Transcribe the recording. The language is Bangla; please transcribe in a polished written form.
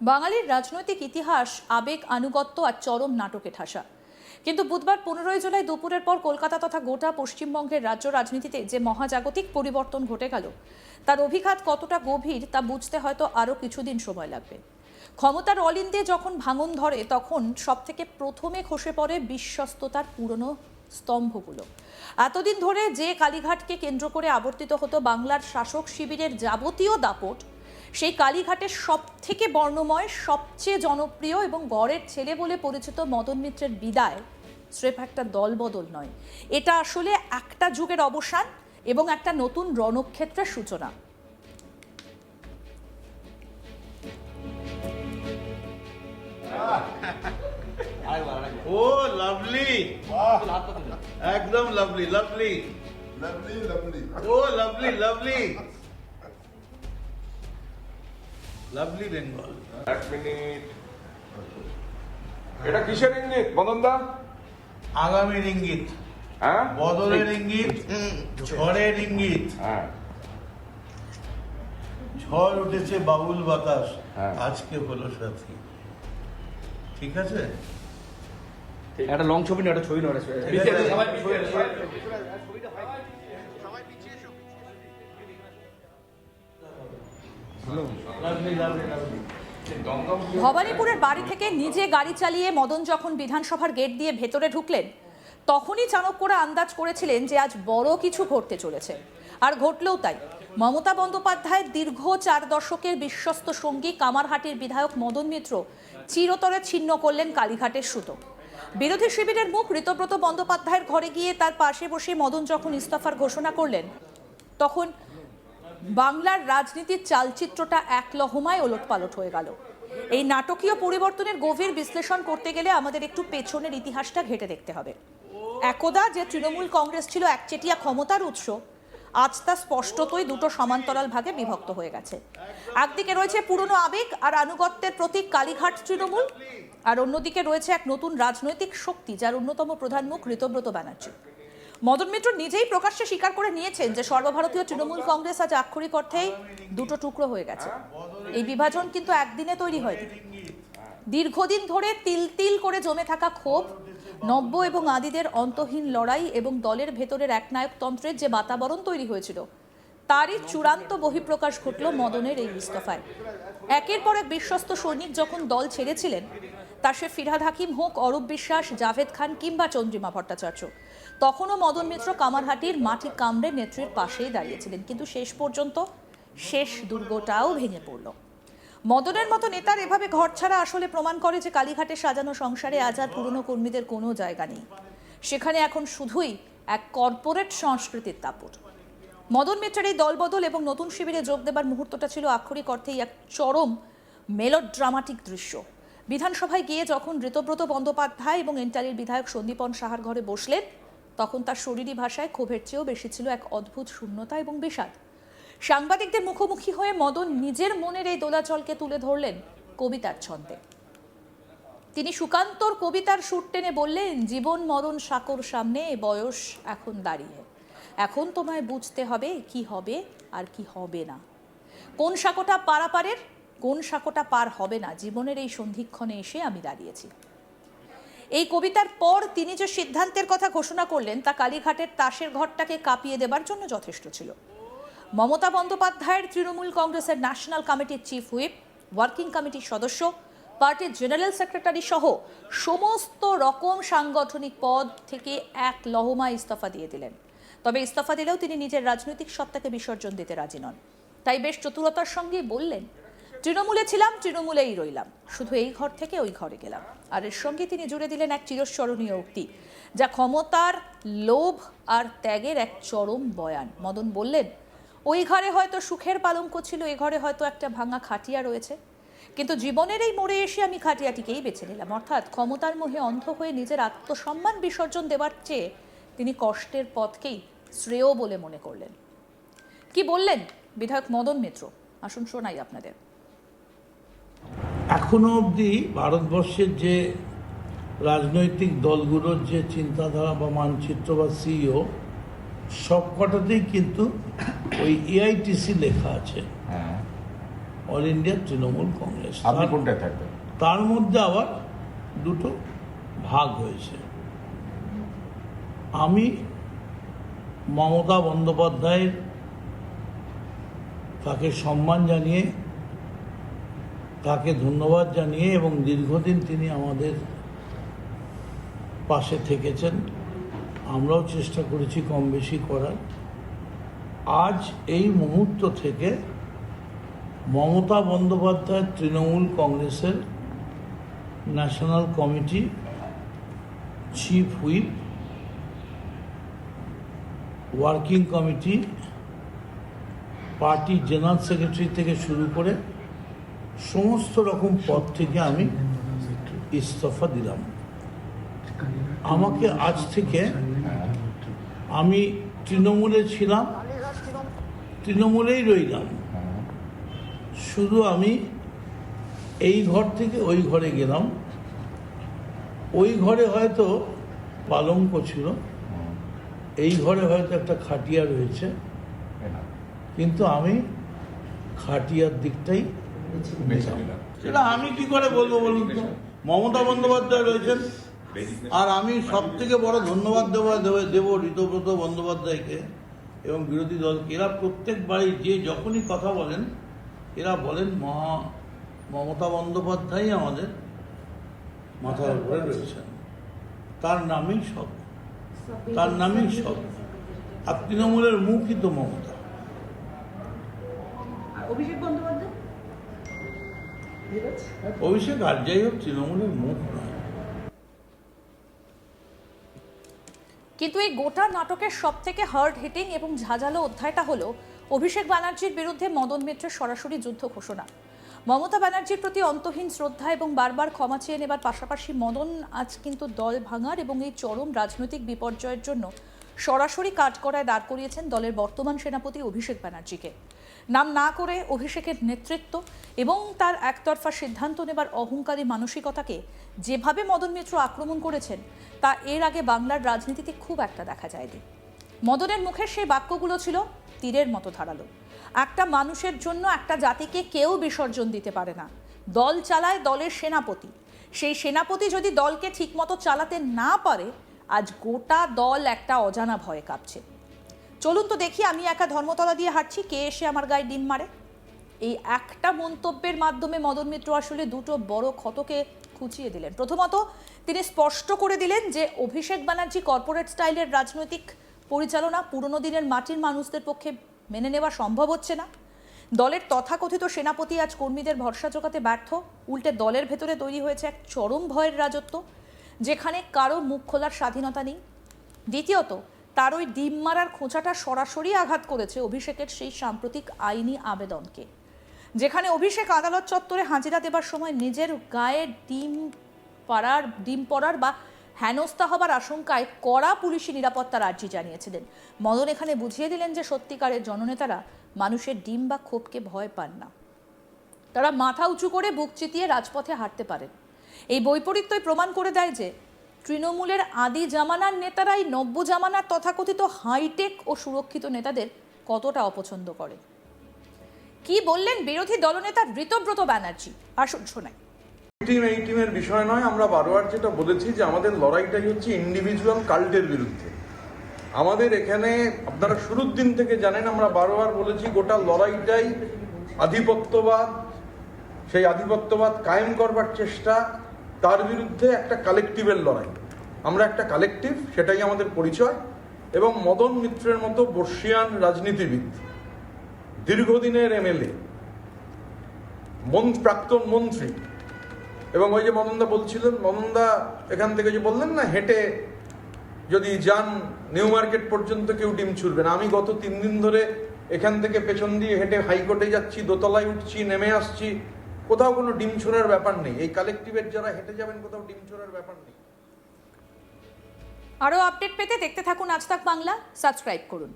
বাঙালির রাজনৈতিক ইতিহাস আবেগ, আনুগত্য আর চরম নাটকে ঠাসা। কিন্তু বুধবার 15 জুলাই দুপুরের পর কলকাতা তথা গোটা পশ্চিমবঙ্গের রাজ্য রাজনীতিতে যে মহাজাগতিক পরিবর্তন ঘটে গেল, তার অভিঘাত কতটা গভীর তা বুঝতে হয়তো আরও কিছুদিন সময় লাগবে। ক্ষমতার অলিন্দে যখন ভাঙন ধরে, তখন সবথেকে প্রথমে খসে পড়ে বিশ্বস্ততার পুরনো স্তম্ভগুলো। এতদিন ধরে যে কালীঘাটকে কেন্দ্র করে আবর্তিত হতো বাংলার শাসক শিবিরের যাবতীয় দাপট, সেই কালীঘাটের সব থেকে বর্ণময়, সবচেয়ে জনপ্রিয় এবং গড়ের ছেলে বলে পরিচিত মদন মিত্রের বিদায় স্রেফ একটা দলবদল নয়, এটা আসলে একটা যুগের অবসান এবং একটা নতুন রণক্ষেত্রের সূচনা। ও লাভলি, একদম লাভলি লাভলি Lovely, lovely. ও লাভলি লাভলি লাভলি বেঙ্গল। এক মিনিট, এটা কিসের ইঙ্গিত মদনদা? আগামীর ইঙ্গিত, হ্যাঁ বদলের ইঙ্গিত, ঝড়ের ইঙ্গিত। হ্যাঁ, ঝড় উঠেছে বাবুল বাতাস, হ্যাঁ। আজকে হলো সাথী। ঠিক আছে, একটা লং ছবি না, একটা ছবি না, ভবানীপুরের বাড়ি থেকে নিজে গাড়ি চালিয়ে মদন যখন বিধানসভার গেট দিয়ে ভেতরে ঢুকলেন, তখনই চাণক্যরা আন্দাজ করেছিলেন যে আজ বড় কিছু ঘটতে চলেছে। আর ঘটলেও তাই। মমতা বন্দ্যোপাধ্যায়ের দীর্ঘ 4 দশকের বিশ্বস্ত সঙ্গী কামারহাটির বিধায়ক মদন মিত্র চিরতরে ছিন্ন করলেন কালীঘাটের সুতো। বিরোধী শিবিরের মুখ ঋতব্রত বন্দ্যোপাধ্যায়ের ঘরে গিয়ে তার পাশে বসে মদন যখন ইস্তফার ঘোষণা করলেন, তখন বাংলার রাজনীতির চালচিত্রটা এক লহমায় ওলটপালট হয়ে গেল। এই নাটকীয় পরিবর্তনের গভীর বিশ্লেষণ করতে গেলে আমাদের একটু পেছনের ইতিহাসটা ঘেঁটে দেখতে হবে। একদা যে তৃণমূল কংগ্রেস ছিল একচেটিয়া ক্ষমতার উৎস, আজ তা স্পষ্টতই দুটো সমান্তরাল ভাগে বিভক্ত হয়ে গেছে। একদিকে রয়েছে পুরনো আবেগ আর আনুগত্যের প্রতীক কালীঘাট তৃণমূল, আর অন্যদিকে রয়েছে এক নতুন রাজনৈতিক শক্তি যার অন্যতম প্রধান মুখ ঋতব্রত ব্যানার্জি। মদন মিত্র নিজেই প্রকাশ্যে স্বীকার করে নিয়েছেন যে সর্বভারতীয় তৃণমূল কংগ্রেস আজ আক্ষরিক অর্থেই দুটো টুকরো হয়ে গেছে। এই বিভাজন কিন্তু একদিনে তৈরি হয়নি। দীর্ঘদিন ধরে তিল তিল করে জমে থাকা ক্ষোভ, নব্য এবং আদিদের অন্তহীন লড়াই এবং দলের ভেতরের একনায়কতন্ত্রের যে বাতাবরণ তৈরি হয়েছিল, তারই চূড়ান্ত বহিঃপ্রকাশ ঘটল মদনের এই ইস্তফায়। একের পর এক বিশ্বস্ত সৈনিক যখন দল ছেড়েছিলেন, তা সে ফিরহাদ হাকিম হোক, অরূপ বিশ্বাস, জাভেদ খান কিংবা চন্দ্রিমা ভট্টাচার্য, তখনও মদন মিত্র কামারহাটির মাটি কামড়ে নেত্রীর পাশেই দাঁড়িয়েছিলেন। কিন্তু শেষ পর্যন্ত শেষ দুর্গটাও ভেঙে পড়ল। মদনের মতো নেতার এভাবে ঘর ছাড়া আসলে প্রমাণ করে যে কালীঘাটে সাজানো সংসারে আজ আর পুরনো কর্মীদের কোনো জায়গা নেই। সেখানে এখন শুধুই এক কর্পোরেট সংস্কৃতির দাপট। মদন মিত্রের এই দলবদল এবং নতুন শিবিরে যোগ দেবার মুহূর্তটা ছিল আক্ষরিক অর্থেই এক চরম মেলোড্রামাটিক দৃশ্য। বিধানসভায় গিয়ে যখন ঋতব্রত বন্দ্যোপাধ্যায় এবং এন্টালির বিধায়ক সন্দীপন সাহার ঘরে বসলেন, তখন তার শরীরী ভাষায় ক্ষোভের চেয়েও বেশি ছিল এক অদ্ভুত শূন্যতা এবং বিষাদ। সাংবাদিকদের মুখোমুখি হয়ে মদন নিজের মনের এই দোলাচলকে তুলে ধরলেন কবিতার ছন্দে। তিনি সুকান্তর কবিতার সুর টেনে বললেন, জীবন মরণ সাঁকোর সামনে বয়স এখন দাঁড়িয়ে, এখন তোমায় বুঝতে হবে কি হবে আর কি হবে না, কোন সাঁকোটা পারাপারের, কোন সাঁকোটা পার হবে না, জীবনের এই সন্ধিক্ষণে এসে আমি দাঁড়িয়েছি। এই কবিতার পর তিনি যে সিদ্ধান্তের কথা ঘোষণা করলেন, তা কালীঘাটের তাসের ঘরটাকে কাঁপিয়ে দেবার জন্য যথেষ্ট ছিল। মমতা বন্দ্যোপাধ্যায়ের তৃণমূল কংগ্রেসের ন্যাশনাল কমিটির চিফ হুইপ, ওয়ার্কিং কমিটির সদস্য, পার্টির জেনারেল সেক্রেটারি সহ সমস্ত রকম সাংগঠনিক পদ থেকে এক লহমায় ইস্তফা দিয়ে দিলেন। তবে ইস্তফা দিলেও তিনি নিজের রাজনৈতিক সত্তাকে বিসর্জন দিতে রাজি নন। তাই বেশ চতুরতার সঙ্গেই বললেন, তৃণমূলে ছিলাম, তৃণমূলেই রইলাম, শুধু এই ঘর থেকে ওই ঘরে গেলাম। আর এর সঙ্গে তিনি জুড়ে দিলেন এক চিরস্মরণীয় উক্তি, যা ক্ষমতার লোভ আর ত্যাগের এক চরম বয়ান। মদন বললেন, ওই ঘরে হয়তো সুখের পালঙ্ক ছিল, এ ঘরে হয়তো একটা ভাঙা খাটিয়া রয়েছে, কিন্তু জীবনের এই মোড়ে এসে আমি খাটিয়াটিকেই বেছে নিলাম। অর্থাৎ ক্ষমতার মোহে অন্ধ হয়ে নিজের আত্মসম্মান বিসর্জন দেবার চেয়ে তিনি কষ্টের পথকেই শ্রেয় বলে মনে করলেন। কি বললেন বিধায়ক মদন মিত্র, আসুন শোনাই আপনাদের। এখনো অবধি ভারতবর্ষের যে রাজনৈতিক দলগুলোর যে চিন্তাধারা বা মানচিত্র বা সিইও, সবকটাতেই কিন্তু ওই এআইটিসি লেখা আছে। All India Trinamool Congress. আপনি কোনটায় থাকবেন? তার মধ্যে আবার দুটো ভাগ হয়েছে। আমি মমতা বন্দ্যোপাধ্যায়ের তাকে সম্মান জানিয়ে, তাকে ধন্যবাদ জানিয়ে, এবং দীর্ঘদিন তিনি আমাদের পাশে থেকেছেন, আমরাও চেষ্টা করেছি কম বেশি করার। আজ এই মুহূর্ত থেকে মমতা বন্দ্যোপাধ্যায় তৃণমূল কংগ্রেসের national committee, chief whip, working committee, party general secretary থেকে শুরু করে সমস্ত রকম পদ থেকে আমি ইস্তফা দিলাম। আমাকে আজ থেকে, আমি তৃণমূলে ছিলাম, তৃণমূলেই রইলাম, শুধু আমি এই ঘর থেকে ওই ঘরে গেলাম। ওই ঘরে হয়তো পালঙ্ক ছিল, এই ঘরে হয়তো একটা খাটিয়া রয়েছে, কিন্তু আমি খাটিয়ার দিকটাই বেছে নিলাম। সেটা আমি কি করে বলবো বলুন তো? মমতা বন্দ্যোপাধ্যায় রয়েছেন, আর আমি সব থেকে বড় ধন্যবাদ দেব ঋতব্রত বন্দ্যোপাধ্যায়কে এবং বিরোধী দলকে। এরা প্রত্যেকবারই যে যখনই কথা বলেন, এরা বলেন মমতা বন্দ্যোপাধ্যায় আমাদের মাথার উপরে রয়েছেন, তার নামেই সব, তার নামেই সব। আর তৃণমূলের মুখই তো মমতা। অভিষেক বন্দ্যোপাধ্যায় অভিষেক আর যাই হোক তৃণমূলের মুখ নয়। কিন্তু এই গোটা নাটকের সব থেকে হার্ড হিটিং এবং ঝাঁঝালো অধ্যায়টা হলো অভিষেক ব্যানার্জির বিরুদ্ধে মদন মিত্রের সরাসরি যুদ্ধ ঘোষণা। মমতা ব্যানার্জির প্রতি অন্তহীন শ্রদ্ধা এবং বারবার ক্ষমা চেয়ে নেবার পাশাপাশি মদন আজ কিন্তু দল ভাঙার এবং এই চরম রাজনৈতিক বিপর্যয়ের জন্য সরাসরি কাঠগড়ায় দাঁড় করিয়েছেন দলের বর্তমান সেনাপতি অভিষেক ব্যানার্জিকে। নাম না করে অভিষেকের নেতৃত্ব এবং তার একতরফা সিদ্ধান্ত নেবার অহংকারী মানসিকতাকে যেভাবে মদন মিত্র আক্রমণ করেছেন, তা এর আগে বাংলার রাজনীতিতে খুব একটা দেখা যায়নি। মদনের মুখের সেই বাক্যগুলো ছিল তীরের মতো ধারালো। একটা মানুষের জন্য একটা জাতিকে কেউ বিসর্জন দিতে পারে না। দল চালায় দলের সেনাপতি, সেই সেনাপতি যদি দলকে ঠিকমতো চালাতে না পারে, আজ গোটা দল একটা অজানা ভয়ে কাঁপছে। চলুন তো দেখি, আমি একা ধর্মতলা দিয়ে হাঁটছি, কে এসে আমার গায়ে ডিম মারে। এই একটা মন্তব্যের মাধ্যমে মদন মিত্র আসলে দুটো বড় ক্ষতকে খুঁচিয়ে দিলেন। প্রথমত, তিনি স্পষ্ট করে দিলেন যে অভিষেক ব্যানার্জি কর্পোরেট স্টাইলের রাজনৈতিক পরিচালনা পুরনো দিনের মাটির মানুষদের পক্ষে মেনে নেওয়া সম্ভব হচ্ছে না। দলের তথাকথিত সেনাপতি আজ কর্মীদের ভরসা জোগাতে ব্যর্থ, উল্টে দলের ভেতরে তৈরি হয়েছে এক চরম ভয়ের রাজত্ব, যেখানে কারো মুখ খোলার স্বাধীনতা নেই। দ্বিতীয়ত, তার ওই ডিম মারার খোঁচাটা সরাসরি আঘাত করেছে অভিষেকের সেই সাম্প্রতিক আইনি আবেদনকে, যেখানে অভিষেক আদালত চত্বরে হাজিরা দেবার সময় নিজের গায়ে ডিম পড়ার বা হেনস্থা হবার আশঙ্কায় কড়া পুলিশি নিরাপত্তার আর্জি জানিয়েছিলেন। মদন এখানে বুঝিয়ে দিলেন যে সত্যিকারের জননেতারা মানুষের ডিম বা ক্ষোভকে ভয় পান না, তারা মাথা উঁচু করে বুক চিতিয়ে রাজপথে হাঁটতে পারেন। এই বৈপরীত্যই প্রমাণ করে দেয় যে তৃণমূলের আদি জামানার নেতারাই নব্য জামানার তথাকথিত হাইটেক ও সুরক্ষিত নেতাদের কতটা অপছন্দ করে। কি বললেন বিরোধী দলনেতা ঋতব্রত ব্যানার্জি, আসুন শোনাই। এই টিমের বিষয় নয়, আমরা বারবার যেটা বলেছি যে আমাদের লড়াইটাই হচ্ছে ইন্ডিভিজুয়াল কাল্টের বিরুদ্ধে। আমাদের এখানে আপনারা শুরুর দিন থেকে জানেন, আমরা বারবার বলেছি গোটা লড়াইটাই আধিপত্যবাদ, সেই আধিপত্যবাদ কায়েম করবার চেষ্টা, তার বিরুদ্ধে একটা কালেকটিভের লড়াই। আমরা একটা কালেকটিভ, সেটাই আমাদের পরিচয়। এবং মদন মিত্রের মতো বর্ষিয়ান রাজনীতিবিদ, দীর্ঘদিনের এমএলএ, প্রাক্তন মন্ত্রী, এবং ওই যে মদনদা বলছিলেন, মদনদা এখান থেকে যে বললেন না, হেঁটে যদি যান নিউ মার্কেট পর্যন্ত কেউ ডিম ছুড়বে না। আমি গত 3 দিন ধরে এখান থেকে পেছন দিয়ে হেঁটে হাইকোর্টে যাচ্ছি, দোতলায় উঠছি, নেমে আসছি, কোথাও কোনো ডিম ছোড়ার ব্যাপার নেই। এই কালেকটিভের যারা হেঁটে যাবেন, কোথাও ডিম ছোড়ার ব্যাপার নেই। আরও আপডেট পেতে দেখতে থাকুন আজ তাক বাংলা, সাবস্ক্রাইব করুন।